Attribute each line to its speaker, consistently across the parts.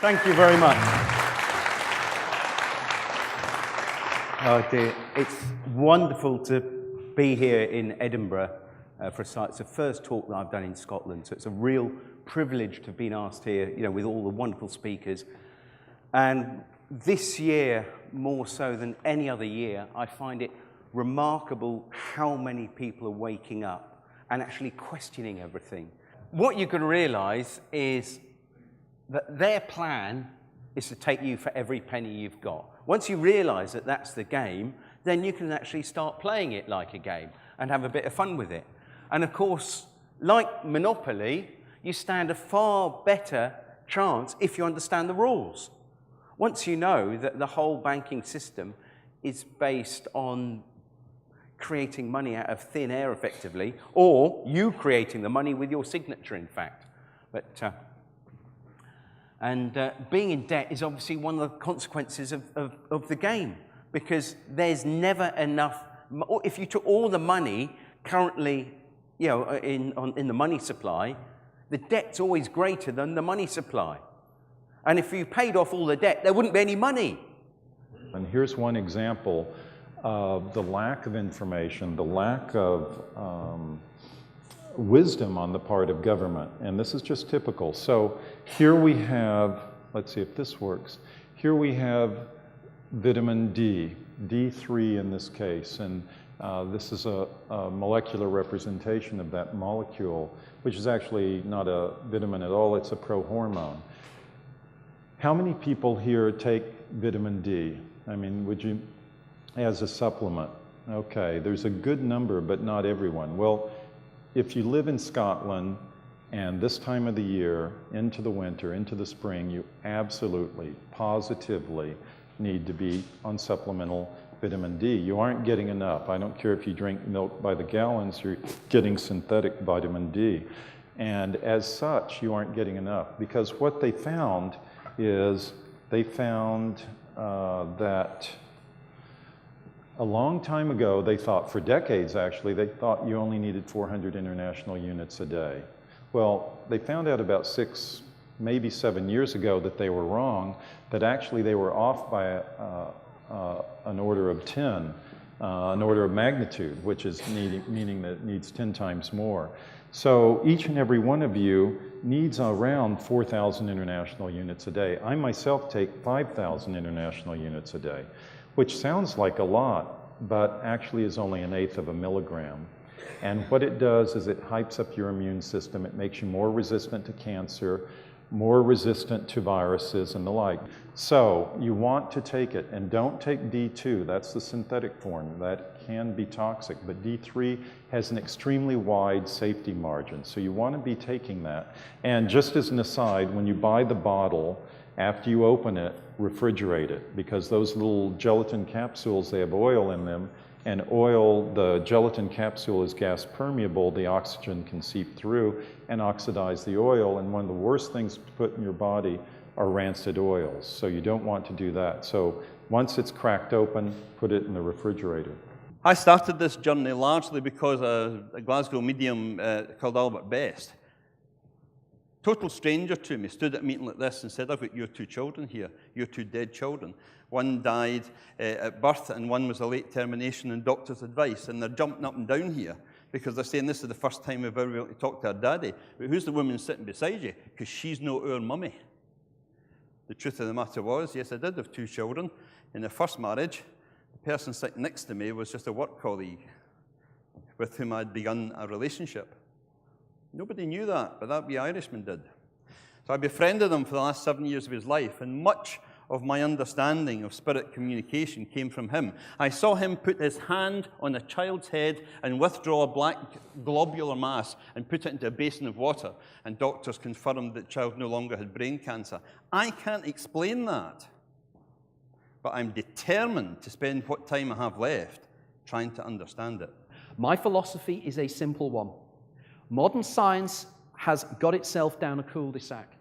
Speaker 1: Thank you very much. Oh dear, it's wonderful to be here in Edinburgh for a site. It's the first talk that I've done in Scotland, so it's a real privilege to have been asked here, you know, with all the wonderful speakers. And this year, more so than any other year, I find it remarkable how many people are waking up and actually questioning everything. What you can realise is that their plan is to take you for every penny you've got. Once you realise that that's the game, then you can actually start playing it like a game and have a bit of fun with it. And of course, like Monopoly, you stand a far better chance if you understand the rules. Once you know that the whole banking system is based on creating money out of thin air effectively, or you creating the money with your signature, in fact. Being in debt is obviously one of the consequences of the game, because there's never enough. If you took all the money currently, you know, in the money supply, the debt's always greater than the money supply. And if you paid off all the debt, there wouldn't be any money.
Speaker 2: And here's one example of the lack of information, the lack of wisdom on the part of government, and this is just typical. So here we have, let's see if this works, here we have vitamin D, D3 in this case, and this is a molecular representation of that molecule, which is actually not a vitamin at all, it's a prohormone. How many people here take vitamin D? I mean, would you, as a supplement? Okay, there's a good number, but not everyone. Well, if you live in Scotland and this time of the year, into the winter, into the spring, you absolutely, positively need to be on supplemental vitamin D. You aren't getting enough. I don't care if you drink milk by the gallons, you're getting synthetic vitamin D. And as such, you aren't getting enough, because what they found is they found that a long time ago, they thought, for decades actually, they thought you only needed 400 international units a day. Well, they found out about 6, maybe 7 years ago that they were wrong, that actually they were off by an order of 10, an order of magnitude, which is meaning that it needs 10 times more. So each and every one of you needs around 4,000 international units a day. I myself take 5,000 international units a day, which sounds like a lot, but actually is only 1/8 of a milligram. And what it does is it hypes up your immune system. It makes you more resistant to cancer, more resistant to viruses and the like. So you want to take it, and don't take D2. That's the synthetic form. That can be toxic, but D3 has an extremely wide safety margin. So you want to be taking that. And just as an aside, when you buy the bottle, after you open it, refrigerate it, because those little gelatin capsules, they have oil in them, and oil, the gelatin capsule is gas permeable, the oxygen can seep through and oxidize the oil, and one of the worst things to put in your body are rancid oils, so you don't want to do that. So once it's cracked open, put it in the refrigerator.
Speaker 3: I started this journey largely because a Glasgow medium called Albert Best, total stranger to me, stood at a meeting like this and said, I've got your 2 children here, your 2 dead children. One died at birth and one was a late termination and doctor's advice, and they're jumping up and down here because they're saying this is the first time we've ever been able to talk to our daddy. But who's the woman sitting beside you? Because she's not our mummy. The truth of the matter was, yes, I did have 2 children. In the first marriage, the person sitting next to me was just a work colleague with whom I'd begun a relationship. Nobody knew that, but that wee Irishman did. So I befriended him for the last 7 years of his life, and much of my understanding of spirit communication came from him. I saw him put his hand on a child's head and withdraw a black globular mass and put it into a basin of water, and doctors confirmed that the child no longer had brain cancer. I can't explain that, but I'm determined to spend what time I have left trying to understand it.
Speaker 4: My philosophy is a simple one. Modern science has got itself down a cul-de-sac.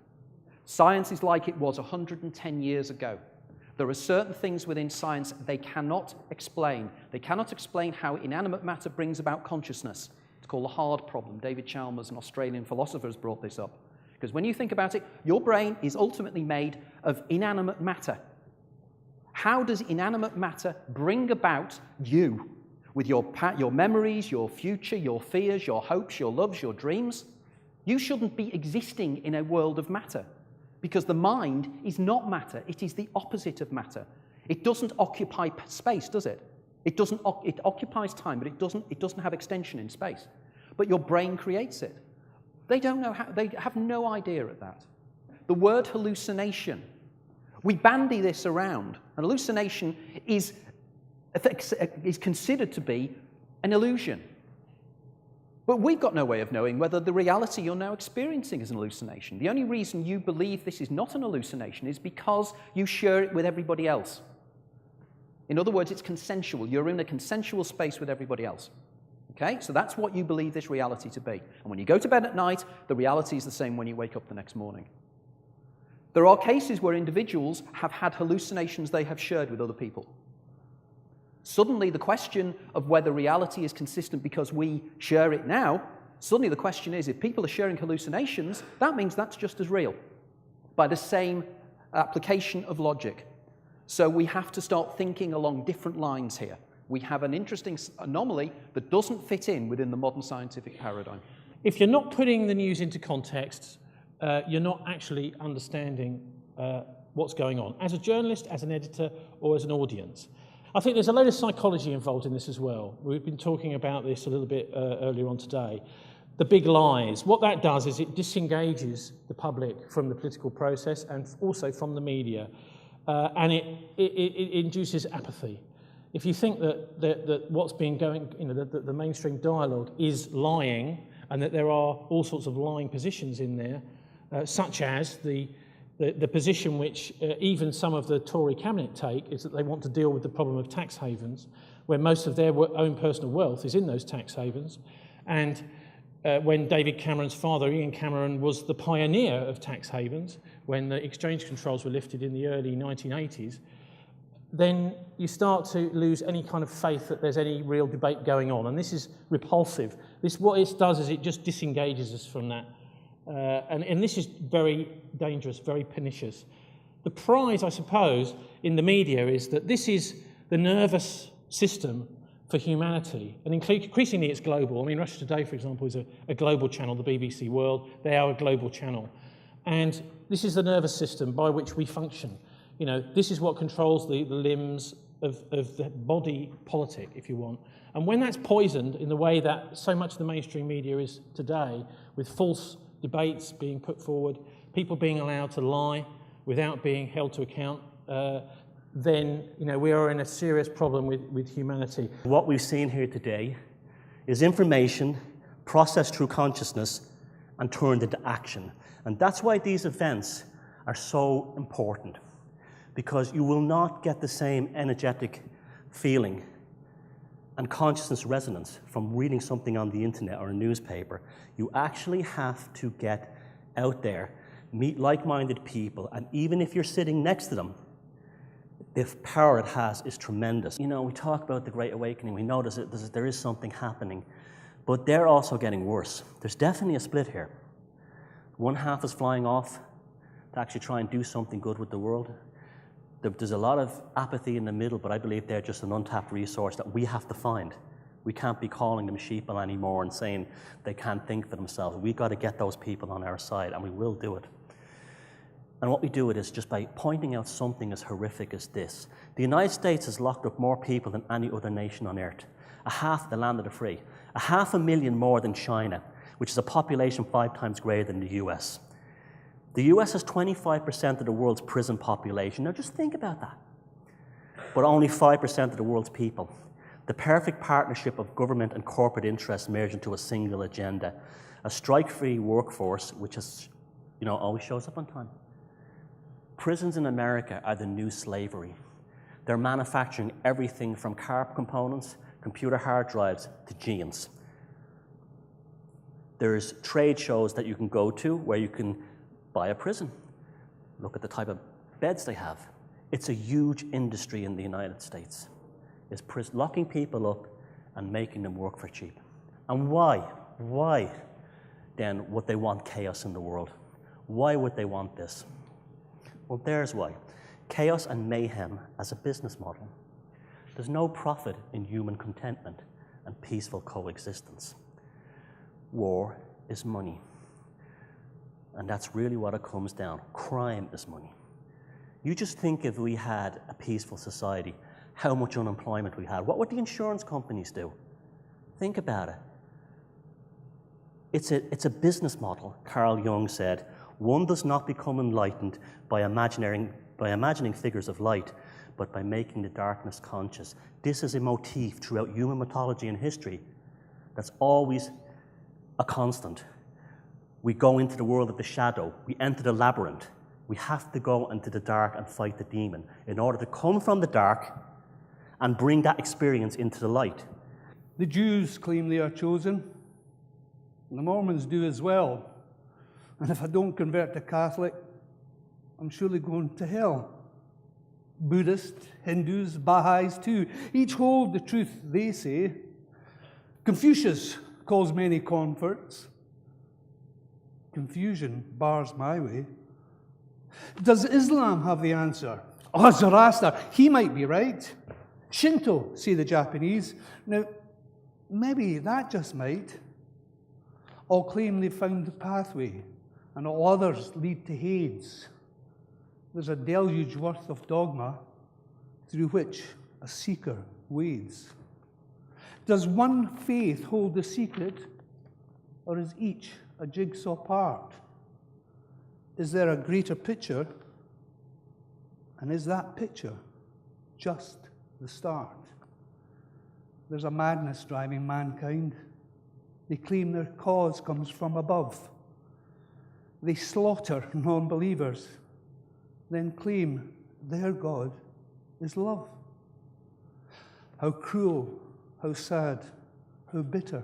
Speaker 4: Science is like it was 110 years ago. There are certain things within science they cannot explain. They cannot explain how inanimate matter brings about consciousness. It's called the hard problem. David Chalmers, an Australian philosopher, has brought this up. Because when you think about it, your brain is ultimately made of inanimate matter. How does inanimate matter bring about you with your memories, your future, your fears, your hopes, your loves, your dreams? You shouldn't be existing in a world of matter, because the mind is not matter. It is the opposite of matter. It doesn't occupy space, does it? It occupies time, but it doesn't have extension in space. But your brain creates it. They don't know how, they have no idea at that. The word hallucination, we bandy this around. An hallucination is considered to be an illusion. But we've got no way of knowing whether the reality you're now experiencing is an hallucination. The only reason you believe this is not an hallucination is because you share it with everybody else. In other words, it's consensual. You're in a consensual space with everybody else. Okay? So that's what you believe this reality to be. And when you go to bed at night, the reality is the same when you wake up the next morning. There are cases where individuals have had hallucinations they have shared with other people. Suddenly, the question of whether reality is consistent because we share it now, suddenly the question is, if people are sharing hallucinations, that means that's just as real, by the same application of logic. So we have to start thinking along different lines here. We have an interesting anomaly that doesn't fit in within the modern scientific paradigm.
Speaker 5: If you're not putting the news into context, you're not actually understanding what's going on, as a journalist, as an editor, or as an audience. I think there's a load of psychology involved in this as well. We've been talking about this a little bit earlier on today. The big lies. What that does is it disengages the public from the political process and also from the media, and it induces apathy. If you think that what's been going, that the mainstream dialogue is lying, and that there are all sorts of lying positions in there, such as the position which even some of the Tory cabinet take, is that they want to deal with the problem of tax havens, where most of their own personal wealth is in those tax havens. And when David Cameron's father, Ian Cameron, was the pioneer of tax havens, when the exchange controls were lifted in the early 1980s, then you start to lose any kind of faith that there's any real debate going on. And this is repulsive. What it does is it just disengages us from that. And this is very dangerous, very pernicious. The prize, I suppose, in the media is that this is the nervous system for humanity. And increasingly it's global. I mean, Russia Today, for example, is a global channel, the BBC World. They are a global channel. And this is the nervous system by which we function. This is what controls the limbs of the body politic, if you want. And when that's poisoned in the way that so much of the mainstream media is today, with false debates being put forward, people being allowed to lie without being held to account, then we are in a serious problem with humanity.
Speaker 6: What we've seen here today is information processed through consciousness and turned into action. And that's why these events are so important, because you will not get the same energetic feeling and consciousness resonance from reading something on the internet or a newspaper. You actually have to get out there, meet like-minded people, and even if you're sitting next to them, the power it has is tremendous. We talk about the Great Awakening, we know there is something happening, but they're also getting worse. There's definitely a split here. One half is flying off to actually try and do something good with the world. There's a lot of apathy in the middle, but I believe they're just an untapped resource that we have to find. We can't be calling them sheeple anymore and saying they can't think for themselves. We've got to get those people on our side, and we will do it. And what we do it is just by pointing out something as horrific as this. The United States has locked up more people than any other nation on earth. A half the land of the free. 500,000 more than China, which is a population 5 times greater than the US. The US has 25% of the world's prison population. Now just think about that. But only 5% of the world's people. The perfect partnership of government and corporate interests merged into a single agenda. A strike-free workforce, which is, always shows up on time. Prisons in America are the new slavery. They're manufacturing everything from car components, computer hard drives, to jeans. There's trade shows that you can go to where you can buy a prison. Look at the type of beds they have. It's a huge industry in the United States. It's locking people up and making them work for cheap. And why? Why then would they want chaos in the world? Why would they want this? Well, there's why. Chaos and mayhem as a business model. There's no profit in human contentment and peaceful coexistence. War is money. And that's really what it comes down. Crime is money. You just think if we had a peaceful society, how much unemployment we had. What would the insurance companies do? Think about it. It's a business model, Carl Jung said. One does not become enlightened by imagining figures of light, but by making the darkness conscious. This is a motif throughout human mythology and history that's always a constant. We go into the world of the shadow. We enter the labyrinth. We have to go into the dark and fight the demon in order to come from the dark and bring that experience into the light.
Speaker 7: The Jews claim they are chosen. The Mormons do as well. And if I don't convert to Catholic, I'm surely going to hell. Buddhists, Hindus, Baha'is too, each hold the truth they say. Confucius calls many converts. Confusion bars my way. Does Islam have the answer? Oh, Zoroaster, he might be right. Shinto, say the Japanese. Now, maybe that just might. All claim they've found the pathway, and all others lead to Hades. There's a deluge worth of dogma through which a seeker wades. Does one faith hold the secret, or is each a jigsaw part? Is there a greater picture, and is that picture just the start? There's a madness driving mankind. They claim their cause comes from above. They slaughter non-believers, then claim their God is love. How cruel, how sad, how bitter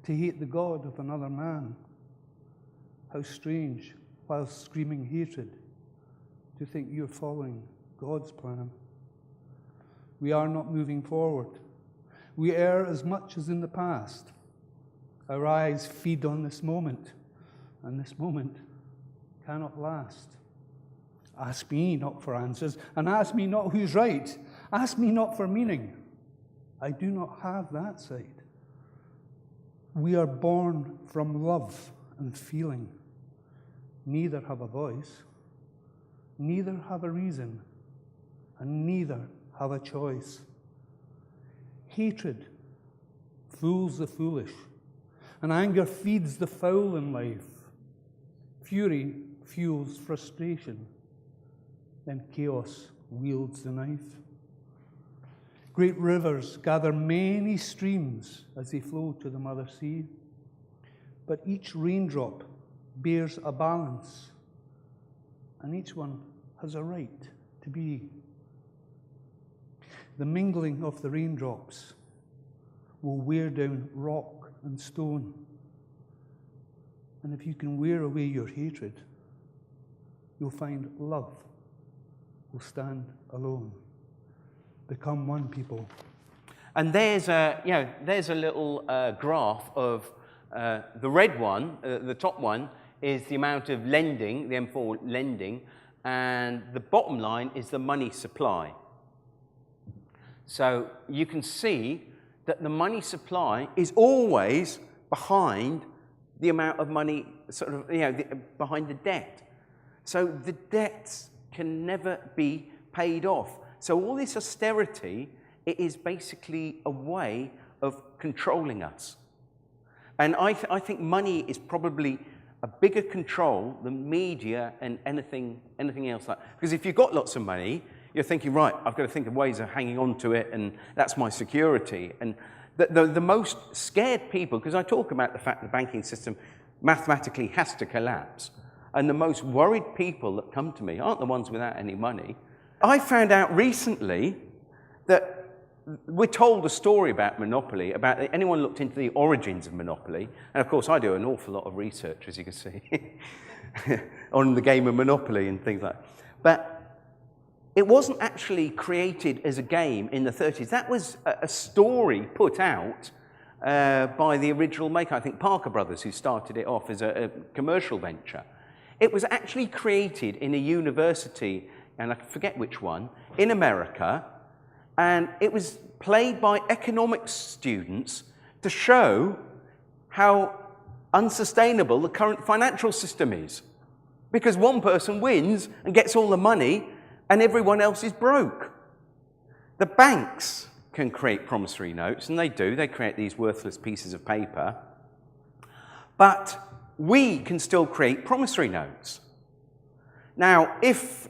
Speaker 7: to hate the God of another man. How strange, while screaming hatred, to think you're following God's plan. We are not moving forward. We err as much as in the past. Our eyes feed on this moment, and this moment cannot last. Ask me not for answers, and ask me not who's right. Ask me not for meaning. I do not have that sight. We are born from love and feeling. Neither have a voice, neither have a reason, and neither have a choice. Hatred fools the foolish, and anger feeds the foul in life. Fury fuels frustration, then chaos wields the knife. Great rivers gather many streams as they flow to the mother sea, but each raindrop bears a balance, and each one has a right to be. The mingling of the raindrops will wear down rock and stone, and if you can wear away your hatred, you'll find love will stand alone. Become one, people.
Speaker 1: And there's a little graph of the red one, the top one, is the amount of lending, the M4 lending, and the bottom line is the money supply. So you can see that the money supply is always behind the amount of money, behind the debt. So the debts can never be paid off. So all this austerity, it is basically a way of controlling us. And I think money is probably a bigger control than media and anything else like that. Because if you've got lots of money, you're thinking, right, I've got to think of ways of hanging on to it, and that's my security. And the most scared people, because I talk about the fact the banking system mathematically has to collapse, and the most worried people that come to me aren't the ones without any money. I found out recently that we're told a story about monopoly, about anyone looked into the origins of monopoly, and of course I do an awful lot of research, as you can see, on the game of Monopoly and things like that. But it wasn't actually created as a game in the 30s. That was a story put out by the original maker, I think Parker Brothers, who started it off as a commercial venture. It was actually created in a university, and I forget which one, in America, and it was played by economics students to show how unsustainable the current financial system is. Because one person wins and gets all the money, and everyone else is broke. The banks can create promissory notes, and they do. They create these worthless pieces of paper. But we can still create promissory notes. Now, if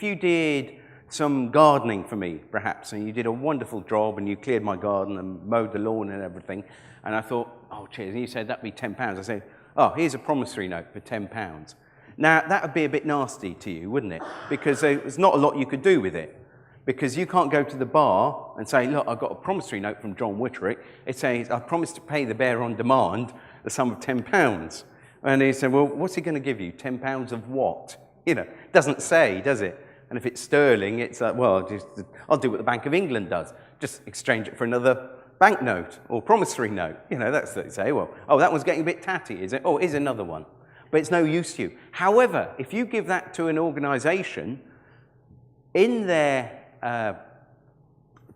Speaker 1: you did some gardening for me, perhaps, and you did a wonderful job, and you cleared my garden and mowed the lawn and everything, and I thought, oh, cheers, and you said that'd be £10. I said, oh, here's a promissory note for £10. Now, that would be a bit nasty to you, wouldn't it? Because there's not a lot you could do with it. Because you can't go to the bar and say, look, I've got a promissory note from John Witterick. It says, I promise to pay the bearer on demand the sum of £10. And he said, well, what's he going to give you? £10 of what? You know, doesn't say, does it? And if it's sterling, it's like, well, I'll do what the Bank of England does. Just exchange it for another banknote or promissory note. You know, that's what they say. Well, oh, that one's getting a bit tatty, is it? Oh, here's another one. But it's no use to you. However, if you give that to an organisation, in their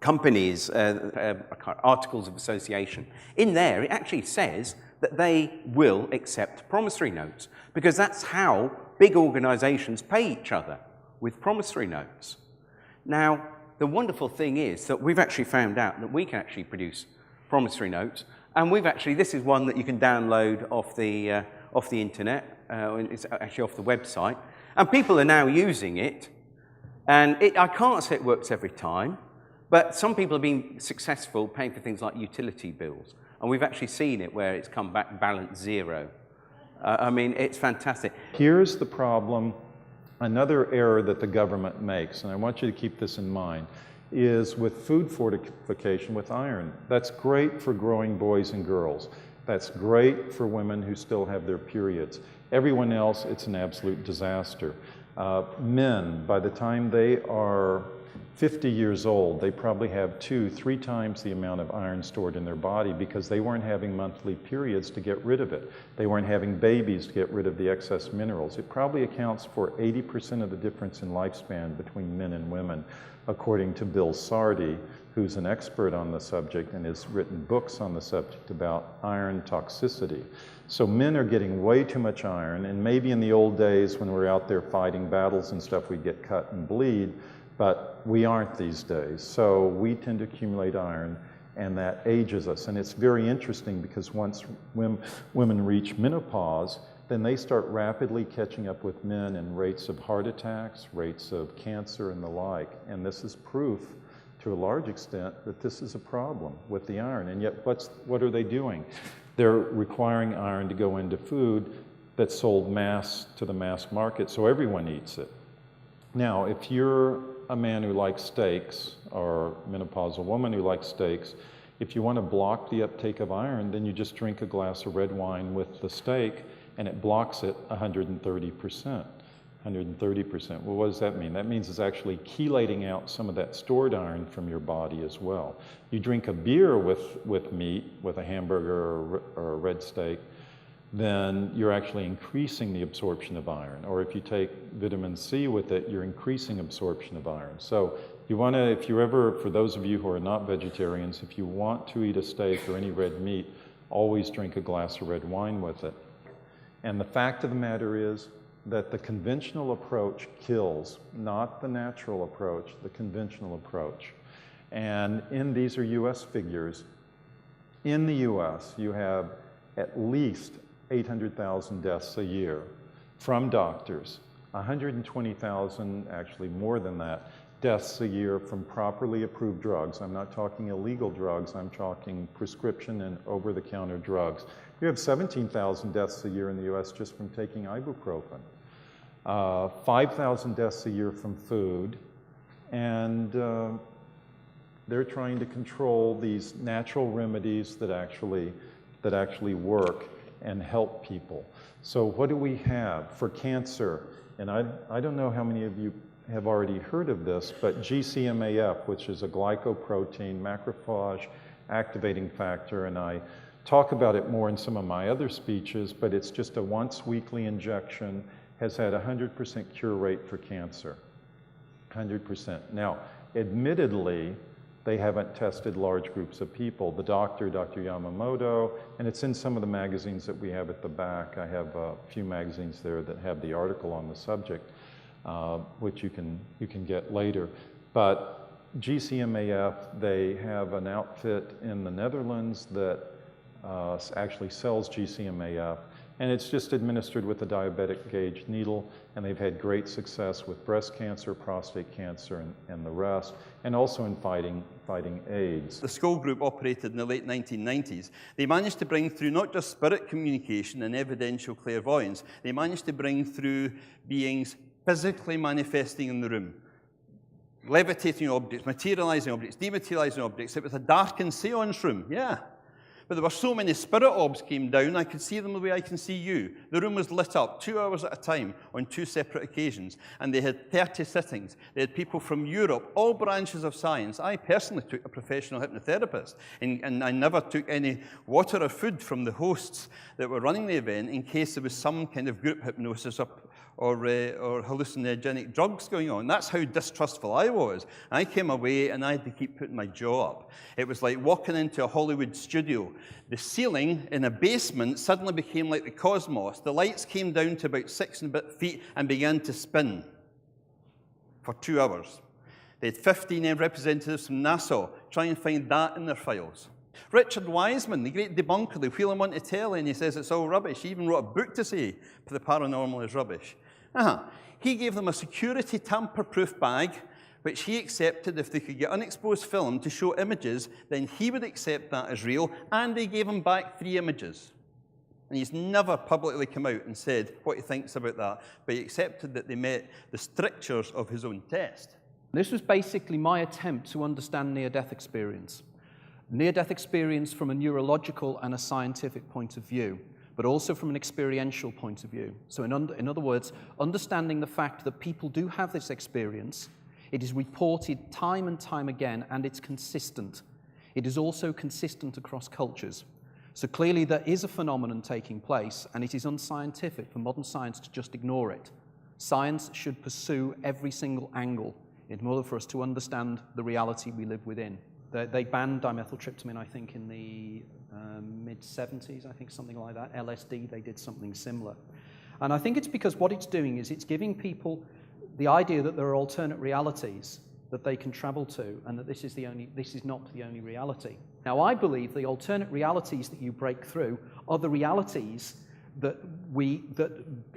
Speaker 1: companies, articles of association, in there it actually says that they will accept promissory notes, because that's how big organisations pay each other, with promissory notes. Now, the wonderful thing is that we've actually found out that we can actually produce promissory notes, and this is one that you can download off the internet, it's actually off the website, and people are now using it. And I can't say it works every time, but some people have been successful paying for things like utility bills. And we've actually seen it where it's come back balance zero. I mean, it's fantastic.
Speaker 2: Here's the problem, another error that the government makes, and I want you to keep this in mind, is with food fortification with iron. That's great for growing boys and girls. That's great for women who still have their periods. Everyone else, it's an absolute disaster. Men, by the time they are 50 years old, they probably have 2-3 times the amount of iron stored in their body because they weren't having monthly periods to get rid of it. They weren't having babies to get rid of the excess minerals. It probably accounts for 80% of the difference in lifespan between men and women, according to Bill Sardi, who's an expert on the subject and has written books on the subject about iron toxicity. So men are getting way too much iron, and maybe in the old days when we're out there fighting battles and stuff, we'd get cut and bleed, but we aren't these days. So we tend to accumulate iron, and that ages us. And it's very interesting because once women reach menopause, then they start rapidly catching up with men in rates of heart attacks, rates of cancer, and the like. And this is proof, to a large extent, that this is a problem with the iron. And yet, what are they doing? They're requiring iron to go into food that's sold to the mass market, so everyone eats it. Now, if you're a man who likes steaks, or a menopausal woman who likes steaks, if you want to block the uptake of iron, then you just drink a glass of red wine with the steak, and it blocks it 130%. 130%. Well, what does that mean? That means it's actually chelating out some of that stored iron from your body as well. You drink a beer with meat, with a hamburger or a red steak, then you're actually increasing the absorption of iron. Or if you take vitamin C with it, you're increasing absorption of iron. So you want to, if you ever, for those of you who are not vegetarians, if you want to eat a steak or any red meat, always drink a glass of red wine with it. And the fact of the matter is that the conventional approach kills, not the natural approach, the conventional approach. And these are US figures. In the US, you have at least 800,000 deaths a year from doctors, 120,000, actually more than that, deaths a year from properly approved drugs. I'm not talking illegal drugs, I'm talking prescription and over-the-counter drugs. You have 17,000 deaths a year in the US just from taking ibuprofen. 5,000 deaths a year from food, and they're trying to control these natural remedies that actually work and help people. So what do we have for cancer? And I don't know how many of you have already heard of this, but GCMAF, which is a glycoprotein macrophage activating factor, and I talk about it more in some of my other speeches, but it's just a once weekly injection, has had a 100% cure rate for cancer. 100%. Now, admittedly, they haven't tested large groups of people. The doctor, Dr. Yamamoto, and it's in some of the magazines that we have at the back. I have a few magazines there that have the article on the subject, which you can get later. But GCMAF, they have an outfit in the Netherlands that actually sells GCMAF, and it's just administered with a diabetic gauge needle, and they've had great success with breast cancer, prostate cancer, and the rest, and also in fighting AIDS.
Speaker 3: The Skull Group operated in the late 1990s. They managed to bring through not just spirit communication and evidential clairvoyance, they managed to bring through beings physically manifesting in the room. Levitating objects, materializing objects, dematerializing objects. It was a darkened seance room, yeah. But there were so many spirit orbs came down, I could see them the way I can see you. The room was lit up 2 hours at a time on 2 separate occasions, and they had 30 sittings. They had people from Europe, all branches of science. I personally took a professional hypnotherapist, and I never took any water or food from the hosts that were running the event in case there was some kind of group hypnosis or hallucinogenic drugs going on. That's how distrustful I was. I came away and I had to keep putting my jaw up. It was like walking into a Hollywood studio. The ceiling in a basement suddenly became like the cosmos. The lights came down to about 6 and a bit feet and began to spin for 2 hours. They had 15 representatives from NASA try and find that in their files. Richard Wiseman, the great debunker, they wheel him onto telly and he says it's all rubbish. He even wrote a book to say the paranormal is rubbish. He gave them a security tamper-proof bag, which he accepted if they could get unexposed film to show images, then he would accept that as real, and they gave him back 3 images. And he's never publicly come out and said what he thinks about that, but he accepted that they met the strictures of his own test.
Speaker 4: This was basically my attempt to understand near-death experience. Near-death experience from a neurological and a scientific point of view, but also from an experiential point of view. So in other words, understanding the fact that people do have this experience, it is reported time and time again, and it's consistent. It is also consistent across cultures. So clearly there is a phenomenon taking place, and it is unscientific for modern science to just ignore it. Science should pursue every single angle in order for us to understand the reality we live within. They banned dimethyltryptamine, I think, in the mid-70s, I think, something like that. LSD, they did something similar. And I think it's because what it's doing is it's giving people the idea that there are alternate realities that they can travel to, and that this is not the only reality. Now, I believe the alternate realities that you break through are the realities that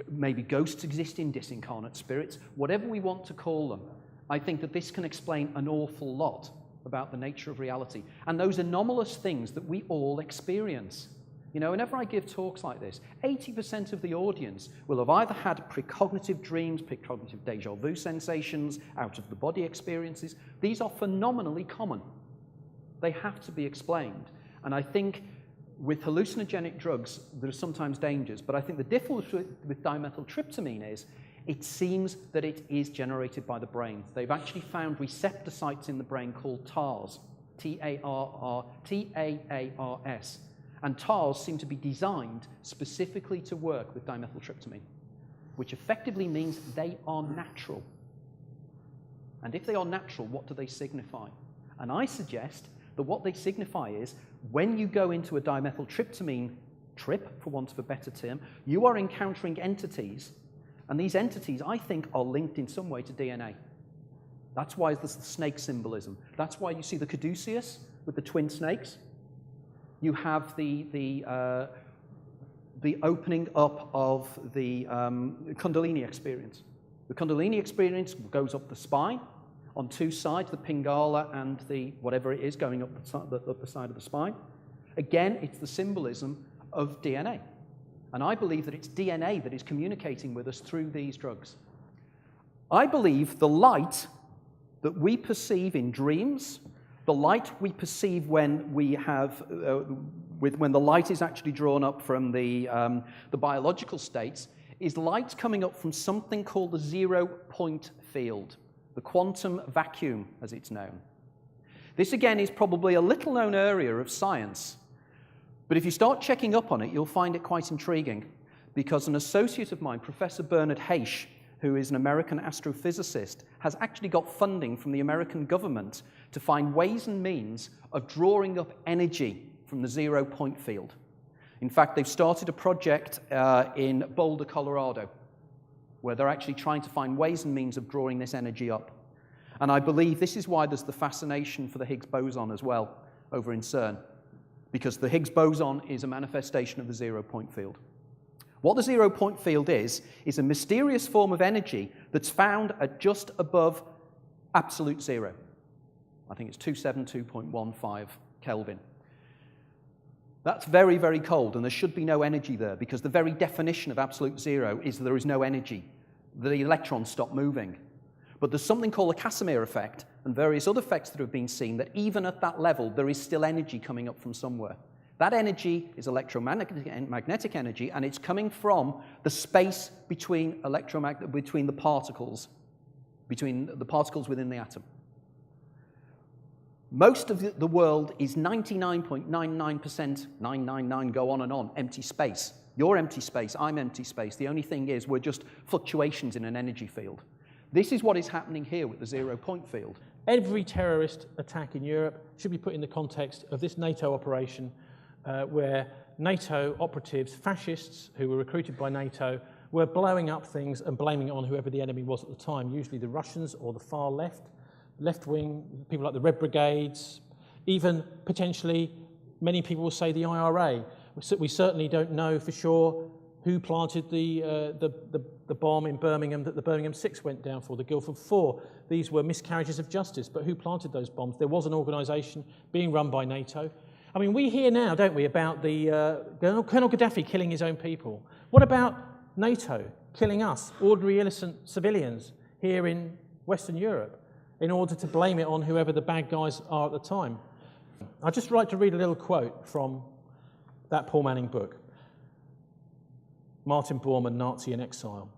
Speaker 4: maybe ghosts exist in, disincarnate spirits, whatever we want to call them. I think that this can explain an awful lot about the nature of reality and those anomalous things that we all experience. You know, whenever I give talks like this, 80% of the audience will have either had precognitive dreams, precognitive deja vu sensations, out-of-the-body experiences. These are phenomenally common. They have to be explained. And I think with hallucinogenic drugs, there are sometimes dangers, but I think the difference with dimethyltryptamine is it seems that it is generated by the brain. They've actually found receptor sites in the brain called TARS, T-A-A-R-S. And TARS seem to be designed specifically to work with dimethyltryptamine, which effectively means they are natural. And if they are natural, what do they signify? And I suggest that what they signify is when you go into a dimethyltryptamine trip, for want of a better term, you are encountering entities. And these entities, I think, are linked in some way to DNA. That's why there's the snake symbolism. That's why you see the caduceus with the twin snakes. You have the opening up of the Kundalini experience. The Kundalini experience goes up the spine on 2 sides, the Pingala and the whatever it is going up the side of the spine. Again, it's the symbolism of DNA. And I believe that it's DNA that is communicating with us through these drugs. I believe the light that we perceive in dreams, the light we perceive when we have, when the light is actually drawn up from the biological states, is light coming up from something called the 0-point field, the quantum vacuum, as it's known. This, again, is probably a little-known area of science. But if you start checking up on it, you'll find it quite intriguing, because an associate of mine, Professor Bernard Heisch, who is an American astrophysicist, has actually got funding from the American government to find ways and means of drawing up energy from the zero-point field. In fact, they've started a project in Boulder, Colorado, where they're actually trying to find ways and means of drawing this energy up. And I believe this is why there's the fascination for the Higgs boson as well over in CERN, because the Higgs boson is a manifestation of the zero-point field. What the zero-point field is a mysterious form of energy that's found at just above absolute zero. I think it's 272.15 Kelvin. That's very, very cold, and there should be no energy there, because the very definition of absolute zero is that there is no energy. The electrons stop moving. But there's something called the Casimir effect and various other effects that have been seen that even at that level, there is still energy coming up from somewhere. That energy is electromagnetic energy, and it's coming from the space between the particles within the atom. Most of the world is 99.99%, 999 go on and on, empty space. You're empty space, I'm empty space. The only thing is we're just fluctuations in an energy field. This is what is happening here with the zero-point field.
Speaker 5: Every terrorist attack in Europe should be put in the context of this NATO operation, where NATO operatives, fascists who were recruited by NATO, were blowing up things and blaming it on whoever the enemy was at the time, usually the Russians or the far left wing, people like the Red Brigades, even potentially many people will say the IRA. We certainly don't know for sure who planted the bomb in Birmingham that the Birmingham 6 went down for, the Guildford 4. These were miscarriages of justice, but who planted those bombs? There was an organisation being run by NATO. I mean, we hear now, don't we, about the Colonel Gaddafi killing his own people. What about NATO killing us, ordinary innocent civilians here in Western Europe, in order to blame it on whoever the bad guys are at the time? I'd just like to read a little quote from that Paul Manning book, Martin Bormann, Nazi in Exile.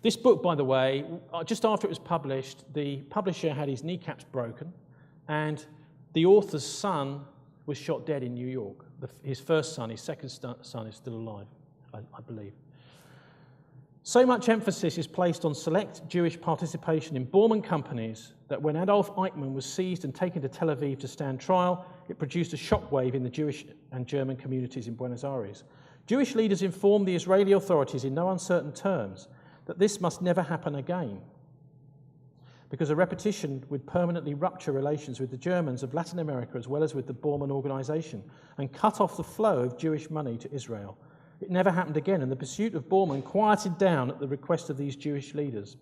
Speaker 5: This book, by the way, just after it was published, the publisher had his kneecaps broken, and the author's son was shot dead in New York. His first son, his second son, is still alive, I believe. So much emphasis is placed on select Jewish participation in Bormann companies that when Adolf Eichmann was seized and taken to Tel Aviv to stand trial, it produced a shockwave in the Jewish and German communities in Buenos Aires. Jewish leaders informed the Israeli authorities in no uncertain terms that this must never happen again, because a repetition would permanently rupture relations with the Germans of Latin America as well as with the Bormann organization and cut off the flow of Jewish money to Israel. It never happened again, and the pursuit of Bormann quieted down at the request of these Jewish leaders.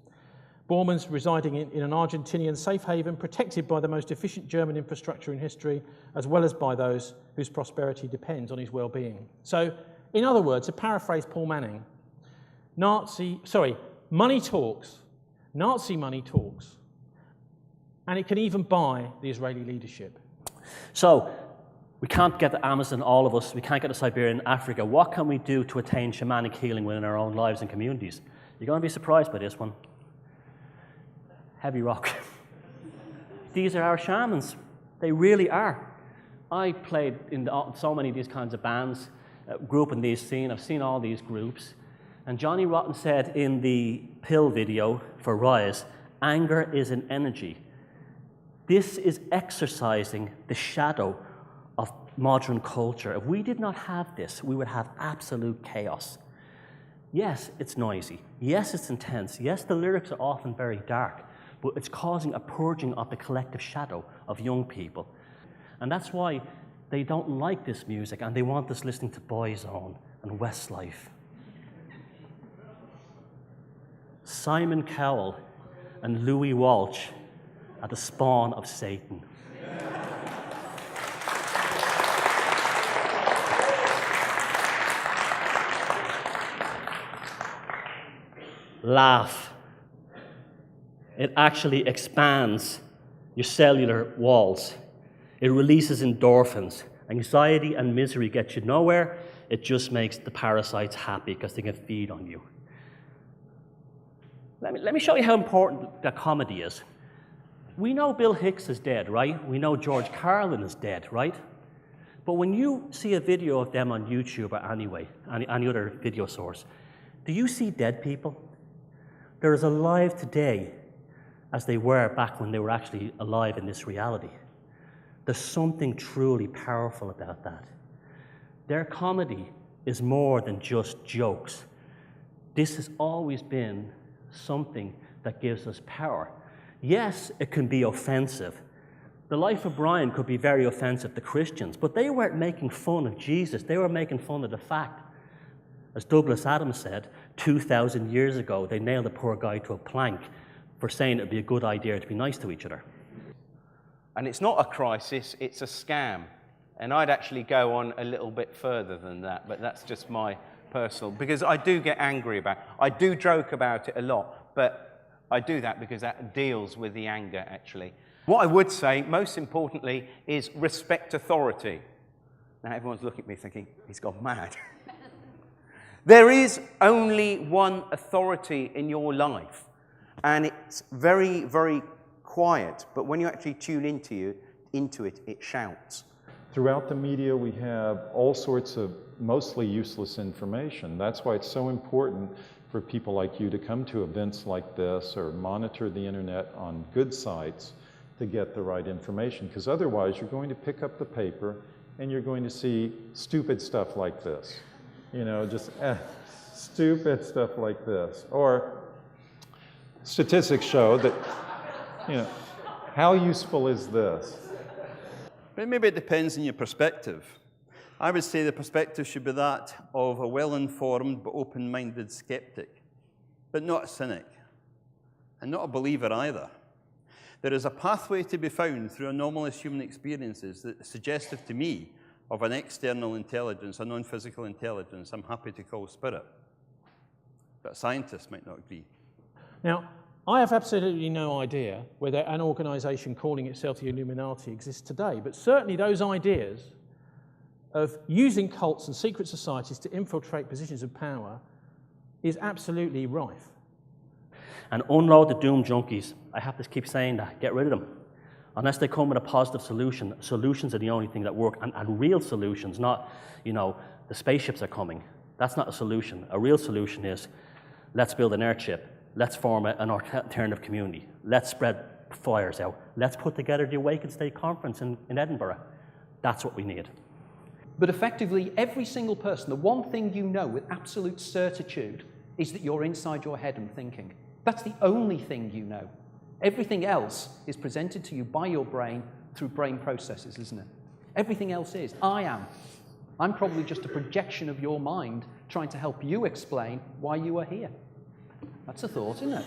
Speaker 5: Bormann's residing in an Argentinian safe haven, protected by the most efficient German infrastructure in history, as well as by those whose prosperity depends on his well-being. So, in other words, to paraphrase Paul Manning, money talks, Nazi money talks, and it can even buy the Israeli leadership.
Speaker 6: So, we can't get the Amazon, all of us, we can't get to Siberia and Africa. What can we do to attain shamanic healing within our own lives and communities? You're going to be surprised by this one. Heavy rock. These are our shamans. They really are. I played in so many of these kinds of bands, grew up in these scenes, I've seen all these groups. And Johnny Rotten said in the Pill video for Rise, anger is an energy. This is exercising the shadow of modern culture. If we did not have this, we would have absolute chaos. Yes, it's noisy. Yes, it's intense. Yes, the lyrics are often very dark, but it's causing a purging of the collective shadow of young people. And that's why they don't like this music and they want us listening to Boyzone and Westlife. Simon Cowell and Louis Walsh are the spawn of Satan. Laugh. It actually expands your cellular walls. It releases endorphins. Anxiety and misery get you nowhere. It just makes the parasites happy because they can feed on you. Let me show you how important that comedy is. We know Bill Hicks is dead, right? We know George Carlin is dead, right? But when you see a video of them on YouTube or any other video source, do you see dead people? They're as alive today as they were back when they were actually alive in this reality. There's something truly powerful about that. Their comedy is more than just jokes. This has always been something that gives us power. Yes, it can be offensive. The life of Brian could be very offensive to Christians, but they weren't making fun of Jesus. They were making fun of the fact. As Douglas Adams said, 2,000 years ago, they nailed a poor guy to a plank for saying it would be a good idea to be nice to each other.
Speaker 1: And it's not a crisis, it's a scam. And I'd actually go on a little bit further than that, but that's just my personal, because I do get angry about it. I do joke about it a lot, but I do that because that deals with the anger, actually. What I would say, most importantly, is respect authority. Now everyone's looking at me thinking, he's gone mad. There is only one authority in your life, and it's very, very quiet, but when you actually tune into it, it shouts.
Speaker 2: Throughout the media, we have all sorts of mostly useless information. That's why it's so important for people like you to come to events like this or monitor the internet on good sites to get the right information, because otherwise you're going to pick up the paper and you're going to see stupid stuff like this. You know, just stupid stuff like this. Or statistics show that, you know, how useful is this?
Speaker 3: But maybe it depends on your perspective. I would say the perspective should be that of a well-informed but open-minded skeptic, but not a cynic, and not a believer either. There is a pathway to be found through anomalous human experiences that is suggestive to me of an external intelligence, a non-physical intelligence I'm happy to call spirit. But scientists might not agree.
Speaker 5: Now, I have absolutely no idea whether an organisation calling itself the Illuminati exists today, but certainly those ideas of using cults and secret societies to infiltrate positions of power is absolutely rife.
Speaker 6: And unload the doom junkies. I have to keep saying that. Get rid of them. Unless they come with a positive solution. Solutions are the only thing that work, and real solutions, not, you know, the spaceships are coming. That's not a solution. A real solution is, let's build an airship. Let's form an alternative community. Let's spread fires out. Let's put together the Awakened State Conference in Edinburgh. That's what we need.
Speaker 4: But effectively, every single person, the one thing you know with absolute certitude is that you're inside your head and thinking. That's the only thing you know. Everything else is presented to you by your brain through brain processes, isn't it? Everything else is. I am. I'm probably just a projection of your mind trying to help you explain why you are here. That's a thought, isn't it?